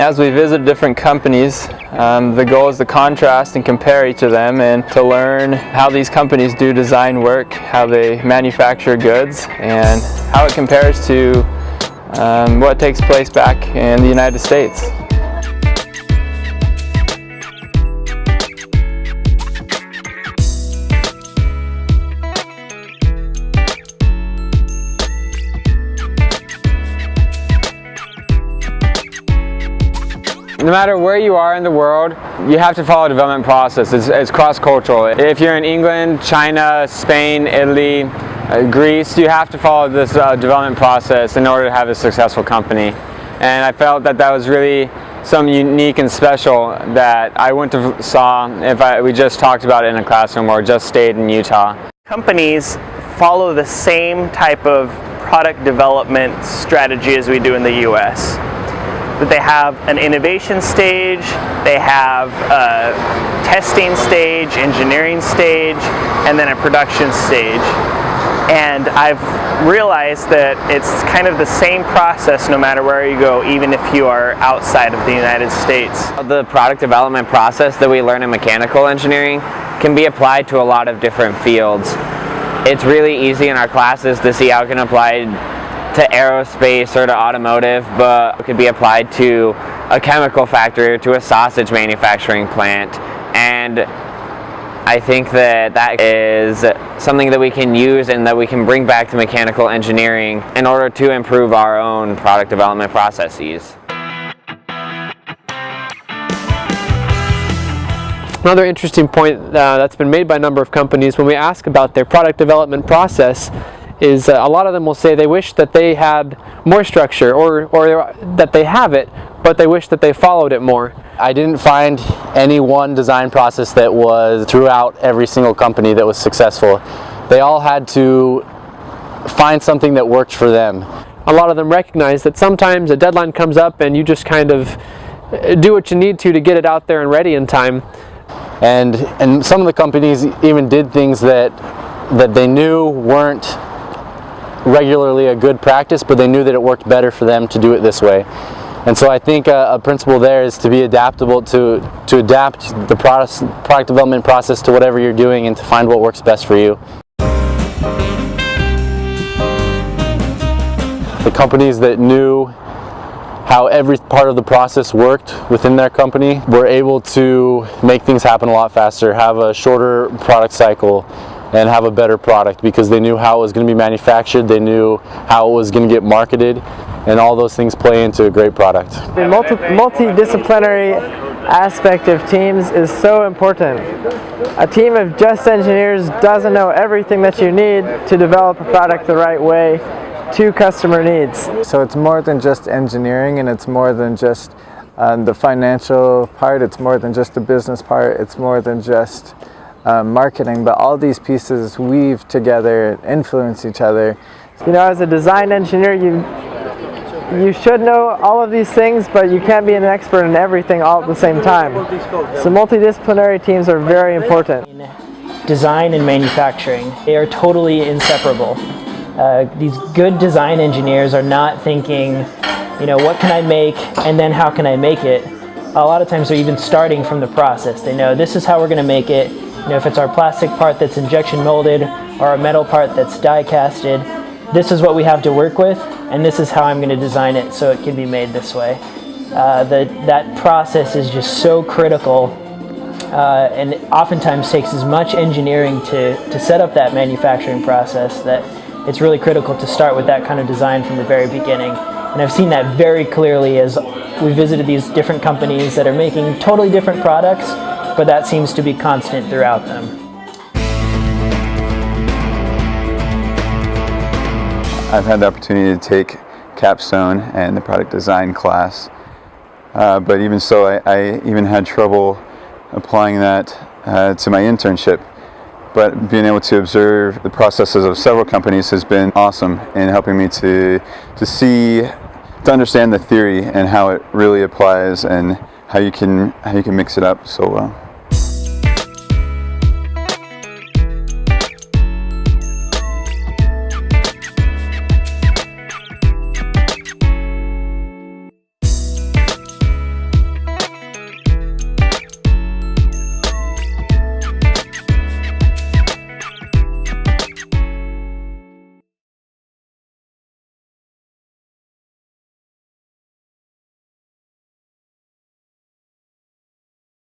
As we visit different companies, the goal is to contrast and compare each of them and to learn how these companies do design work, how they manufacture goods, and how it compares to what takes place back in the United States. No matter where you are in the world, you have to follow a development process. It's cross-cultural. If you're in England, China, Spain, Italy, Greece, you have to follow this development process in order to have a successful company. And I felt that that was really something unique and special that I wouldn't have saw if we just talked about it in a classroom or just stayed in Utah. Companies follow the same type of product development strategy as we do in the US. That they have an innovation stage, they have a testing stage, engineering stage, and then a production stage. And I've realized that it's kind of the same process no matter where you go, even if you are outside of the United States. The product development process that we learn in mechanical engineering can be applied to a lot of different fields. It's really easy in our classes to see how it can apply to aerospace or to automotive, but it could be applied to a chemical factory or to a sausage manufacturing plant. And I think that that is something that we can use and that we can bring back to mechanical engineering in order to improve our own product development processes. Another interesting point that's been made by a number of companies when we ask about their product development process is a lot of them will say they wish that they had more structure or that they have it, but they wish that they followed it more. I didn't find any one design process that was throughout every single company that was successful. They all had to find something that worked for them. A lot of them recognize that sometimes a deadline comes up and you just kind of do what you need to get it out there and ready in time. And some of the companies even did things that they knew weren't regularly a good practice, but they knew that it worked better for them to do it this way. And so I think a principle there is to be adaptable, to adapt the product development process to whatever you're doing and to find what works best for you. The companies that knew how every part of the process worked within their company were able to make things happen a lot faster, have a shorter product cycle, and have a better product because they knew how it was going to be manufactured, they knew how it was going to get marketed, and all those things play into a great product. The multidisciplinary aspect of teams is so important. A team of just engineers doesn't know everything that you need to develop a product the right way to customer needs. So it's more than just engineering, and it's more than just the financial part, it's more than just the business part, it's more than just marketing, but all these pieces weave together, influence each other. You know, as a design engineer, you should know all of these things, but you can't be an expert in everything all at the same time. So multidisciplinary teams are very important. Design and manufacturing, they are totally inseparable. These good design engineers are not thinking, you know, what can I make and then how can I make it? A lot of times they're even starting from the process. They know this is how we're going to make it. You know, if it's our plastic part that's injection molded or our metal part that's die casted, this is what we have to work with, and this is how I'm going to design it so it can be made this way. That process is just so critical, and oftentimes takes as much engineering to set up that manufacturing process that it's really critical to start with that kind of design from the very beginning. And I've seen that very clearly as we visited these different companies that are making totally different products, but that seems to be constant throughout them. I've had the opportunity to take capstone and the product design class, but even so I even had trouble applying that to my internship. But being able to observe the processes of several companies has been awesome in helping me to understand the theory and how it really applies and how you can mix it up so well.